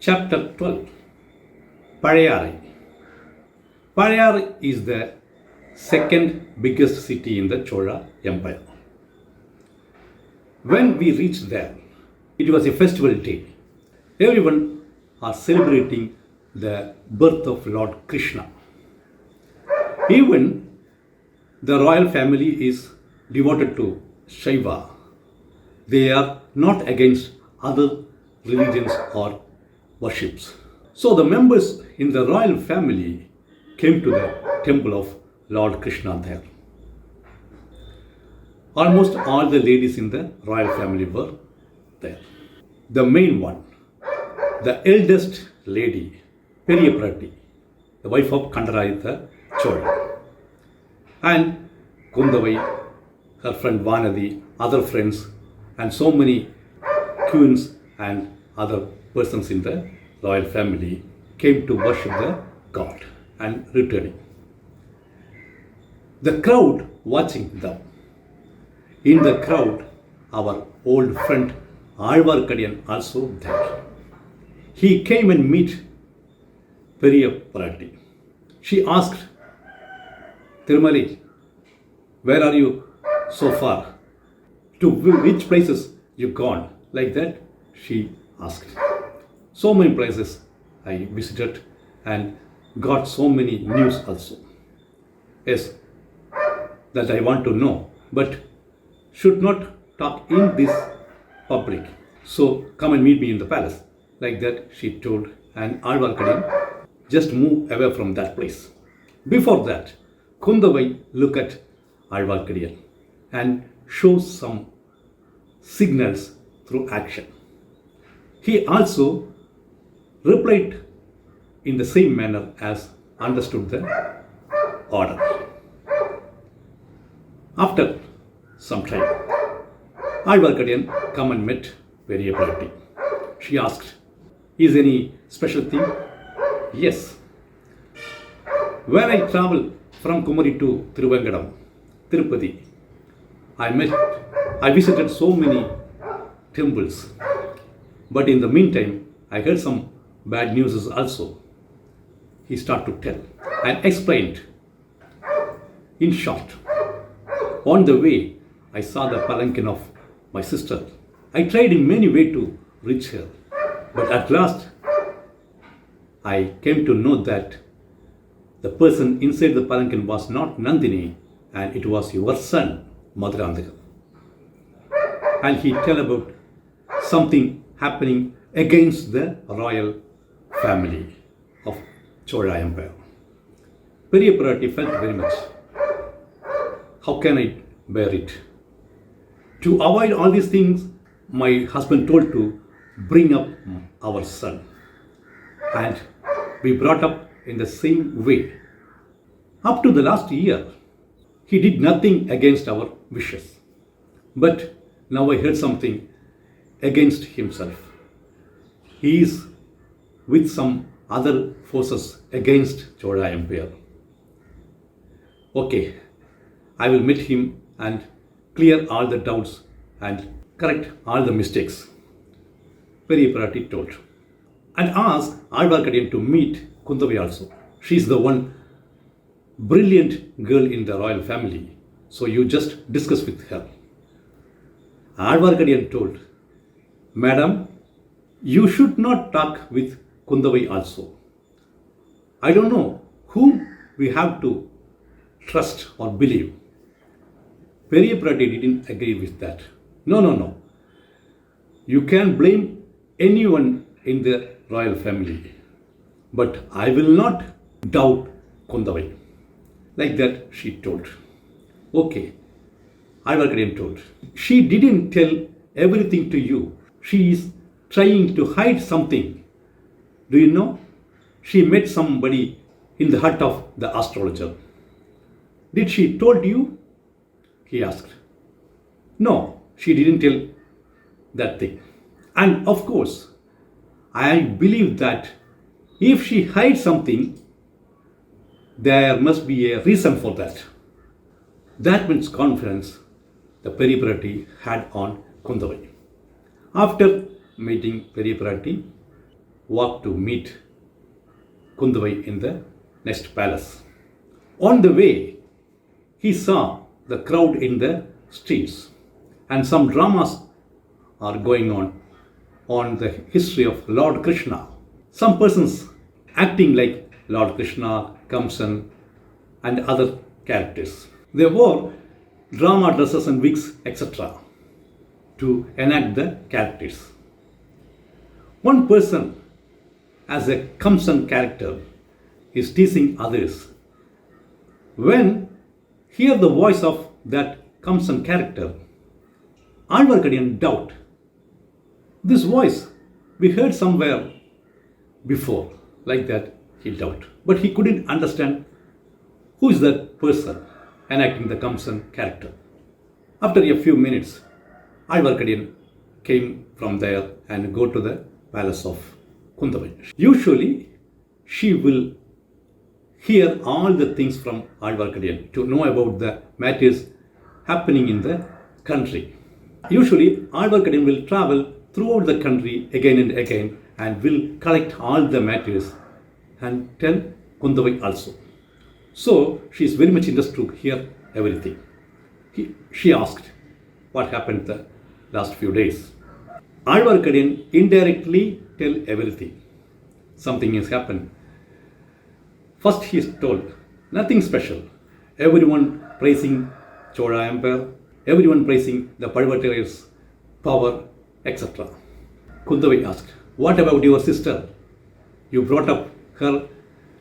Chapter 12. Pazhaiyaarai. Pazhaiyaarai is the second biggest city in the Chola Empire. When we reached there, it was a festival day. Everyone are celebrating the birth of Lord Krishna. Even the royal family is devoted to Shiva. They are not against other religions or worships. So the members in the royal family came to the temple of Lord Krishna there. Almost all the ladies in the royal family were there. The main one, the eldest lady, Pazhaiyaarai, the wife of Kunthavai the Chola, and Kunthavai, her friend Vanthiyathevan, other friends, and so many queens and other persons in the royal family came to worship the god and returning. The crowd watching them. In the crowd, our old friend Pazhaiyaarai also there. He came and meet Pazhaiyaarai. She asked, Tirumali, where are you so far? To which places you gone? Like that, she asked. So many places I visited and got so many news also. Yes, that I want to know, but should not talk in this public. So come and meet me in the palace. Like that, she told, and Pazhaiyaarai just move away from that place. Before that, Kunthavai look at Pazhaiyaarai and show some signals through action. He also replied in the same manner as understood the order. After some time, Pazhaiyaarai come and met Pazhaiyaarai. She asked, is any special thing? Yes. When I travel from Kumari to Tirupati, I visited so many temples. But in the meantime, I heard some bad news also. He started to tell and explained. In short, on the way, I saw the palanquin of my sister. I tried in many ways to reach her. But at last, I came to know that the person inside the palanquin was not Nandini, and it was your son, Madhurandaka. And he tell about something happening against the royal family of Chola Empire. Pazhaiyaarai felt very much. How can I bear it? To avoid all these things, my husband told to bring up our son. And we brought up in the same way. Up to the last year, he did nothing against our wishes. But now I heard something against himself. He is with some other forces against Chola Empire. Okay, I will meet him and clear all the doubts and correct all the mistakes. Pazhaiyaarai told. And asked Pazhaiyaarai to meet Kunthavai also. She is the one brilliant girl in the royal family. So you just discuss with her. Pazhaiyaarai told, Madam, you should not talk with Kunthavai also. I don't know whom we have to trust or believe. Pazhaiyaarai didn't agree with that. No. You can blame anyone in the royal family. But I will not doubt Kunthavai. Like that she told. Okay. Pazhaiyaarai told. She didn't tell everything to you. She is trying to hide something. Do you know? She met somebody in the hut of the astrologer. Did she told you? He asked. No, she didn't tell that thing. And of course, I believe that if she hides something, there must be a reason for that. That means confidence the Pazhaiyaarai had on Kunthavai. After meeting Pazhaiyaarai, walked to meet Kunthavai in the next palace. On the way, he saw the crowd in the streets, and some dramas are going on the history of Lord Krishna. Some persons acting like Lord Krishna, Kamsan, and other characters. They wore drama dresses and wigs, etc., to enact the characters. One person, as a Kamsan character, is teasing others. When hear the voice of that Kamsan character, Alvarkadiyan doubt. This voice we heard somewhere before, like that he doubt. But he couldn't understand who is that person enacting the Kamsan character. After a few minutes, Alvarkadiyan came from there and go to the palace of Kunthavai. Usually, she will hear all the things from Alvarkadiyan to know about the matters happening in the country. Usually, Alvarkadiyan will travel throughout the country again and again and will collect all the matters and tell Kunthavai also. So, she is very much interested to hear everything. She asked what happened the last few days. Alvarkadiyan indirectly tell everything. Something has happened. First he is told, nothing special. Everyone praising Chola Empire, everyone praising the Pazhaiyaarais' power, etc. Kunthavai asked, what about your sister? You brought up her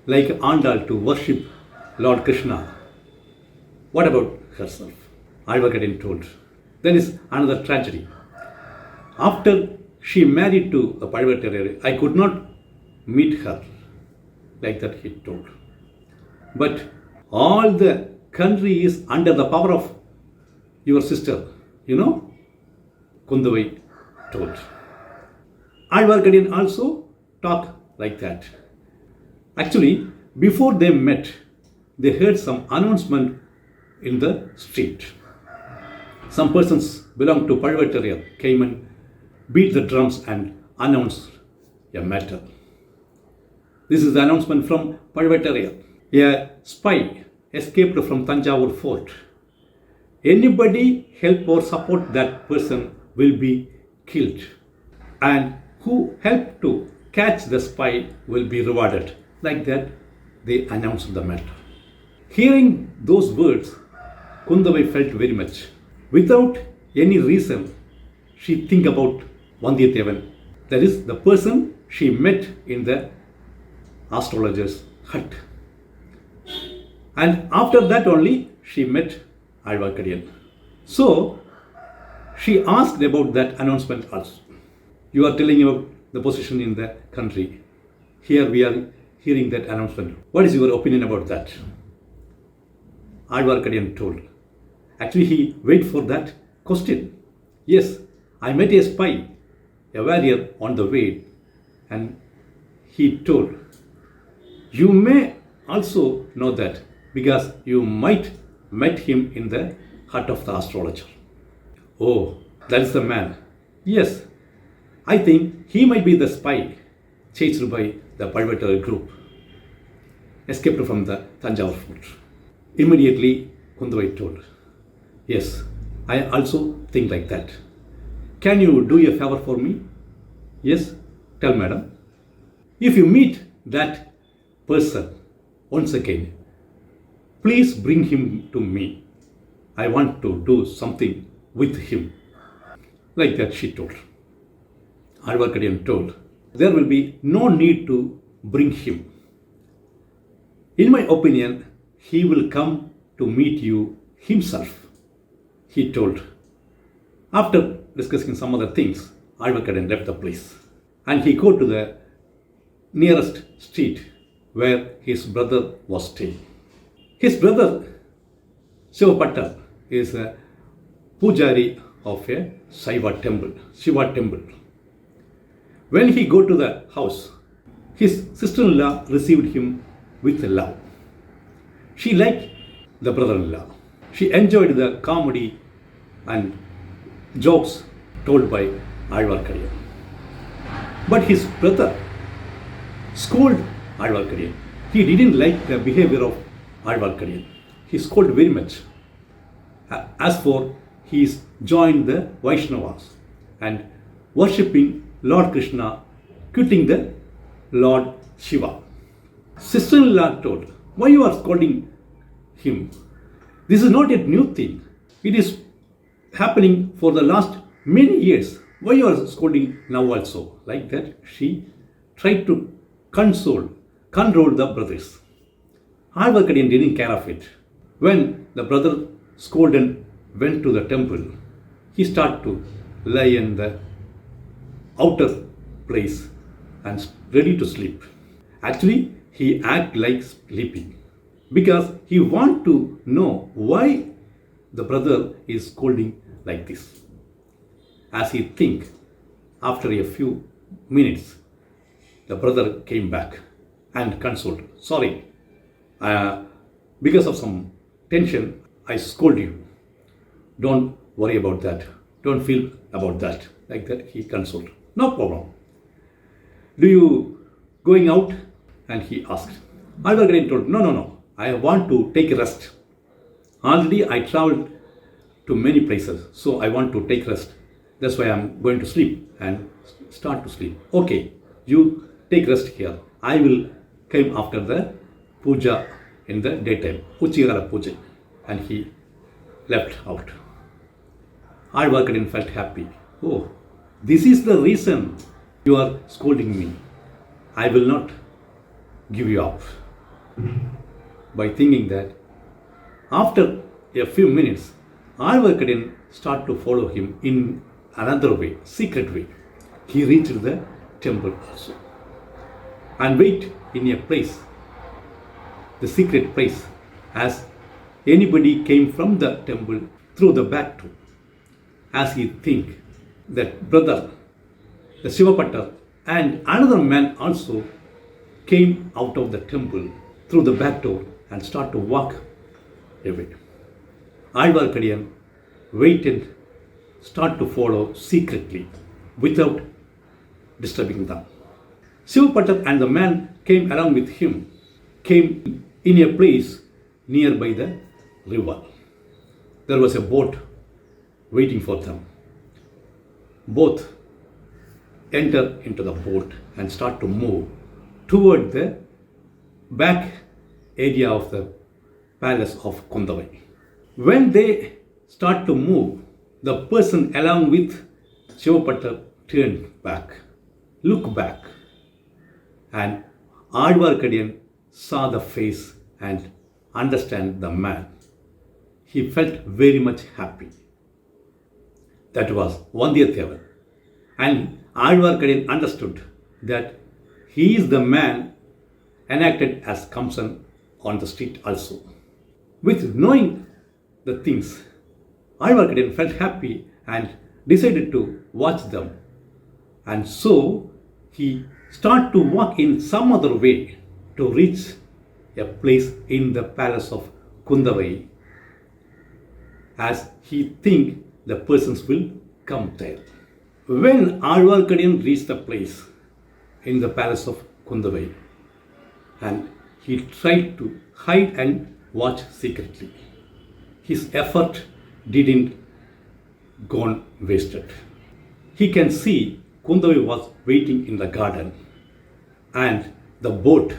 like Andal to worship Lord Krishna. What about herself? Alvarkadiyan told. Then is another tragedy. After she married to a Pazhaiyaarai, I could not meet her. Like that he told. But all the country is under the power of your sister, you know? Kunthavai told. Alvarkadiyan also talked like that. Actually, before they met, they heard some announcement in the street. Some persons belonging to Pazhaiyaarai came and beat the drums and announced a matter. This is the announcement from Pazhaiyaarai. A spy escaped from Thanjavur fort. Anybody help or support that person will be killed. And who help to catch the spy will be rewarded. Like that, they announced the matter. Hearing those words, Kunthavai felt very much. Without any reason, she think about Vanthiyathevan. That is the person she met in the astrologer's hut. And after that only she met Alvarkadiyan. So she asked about that announcement also. You are telling about the position in the country. Here we are hearing that announcement. What is your opinion about that? Alvarkadiyan told. Actually he waited for that question. Yes, I met a spy, a warrior on the way, and he told, you may also know that because you might met him in the hut of the astrologer. Oh, that is the man. Yes, I think he might be the spy chased by the Pazhaiyaarai group, escaped from the Thanjavur fort. Immediately, Kunthavai told, yes, I also think like that. Can you do a favor for me? Yes, tell madam. If you meet that person once again, please bring him to me. I want to do something with him. Like that she told. Alvarkadiyan told, there will be no need to bring him. In my opinion, he will come to meet you himself, he told. After discussing some other things, Alvarkadiyan left the place. And he go to the nearest street where his brother was staying. His brother, Shiva is a Pujari of a Shiva temple. When he go to the house, his sister-in-law received him with love. She liked the brother-in-law. She enjoyed the comedy and jokes told by Alvarkadiyan. But his brother scold Alvarkadiyan. He didn't like the behavior of Alvarkadiyan. He scolded very much. As for he joined the Vaishnavas and worshipping Lord Krishna, quitting the Lord Shiva. Sister-in-law told, why you are scolding him? This is not a new thing. It is happening for the last many years. Why you are scolding now also? Like that, she tried to control the brothers. Alvarkadiyan didn't care of it. When the brother scolded and went to the temple, he started to lie in the outer place and ready to sleep. Actually, he acted like sleeping because he wanted to know why the brother is scolding like this. As he think, after a few minutes, the brother came back and consoled. Sorry, because of some tension, I scold you. Don't worry about that. Don't feel about that. Like that, he consoled. No problem. Do you going out? And he asked. Alvarkadiyan told, no. I want to take a rest. Already I traveled to many places, so I want to take rest. That's why I'm going to sleep and start to sleep. Okay, you take rest here. I will come after the puja in the daytime, Uchigara puja. And he left out. Alvarkadiyan felt happy. Oh, this is the reason you are scolding me. I will not give you up. By thinking that, after a few minutes, Alvarkadiyan started to follow him in another way, secret way. He reached the temple also and wait in a place, the secret place, as anybody came from the temple through the back door. As he think that brother, the Shivapatar, and another man also came out of the temple through the back door and start to walk away. Alvarkadiyan waited, start to follow secretly without disturbing them. Shivapatar and the man came along with him, came in a place nearby the river. There was a boat waiting for them. Both enter into the boat and start to move toward the back area of the palace of Kunthavai. When they start to move, the person along with Shivapatar turned back, looked back, and Alvarkadiyan saw the face and understand the man. He felt very much happy. That was Vanthiyathevan. And Alvarkadiyan understood that he is the man enacted as Kamsan on the street also. With knowing the things, Alvarkadiyan felt happy and decided to watch them. And so he started to walk in some other way to reach a place in the palace of Kunthavai, as he think the persons will come there. When Alvarkadiyan reached the place in the palace of Kunthavai, and he tried to hide and watch secretly, his effort didn't gone wasted. He can see Kunthavai was waiting in the garden, and the boat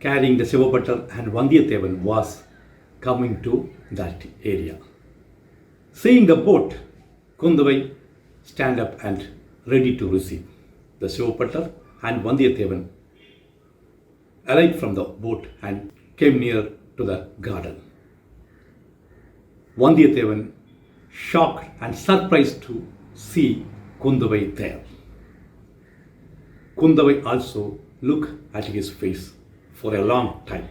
carrying the Shivapatar and Vanthiyathevan was coming to that area. Seeing the boat, Kunthavai stand up and ready to receive. The Shivapatar and Vanthiyathevan arrived from the boat and came near to the garden. Vanthiyathevan shocked and surprised to see Kunthavai there. Kunthavai also looked at his face for a long time.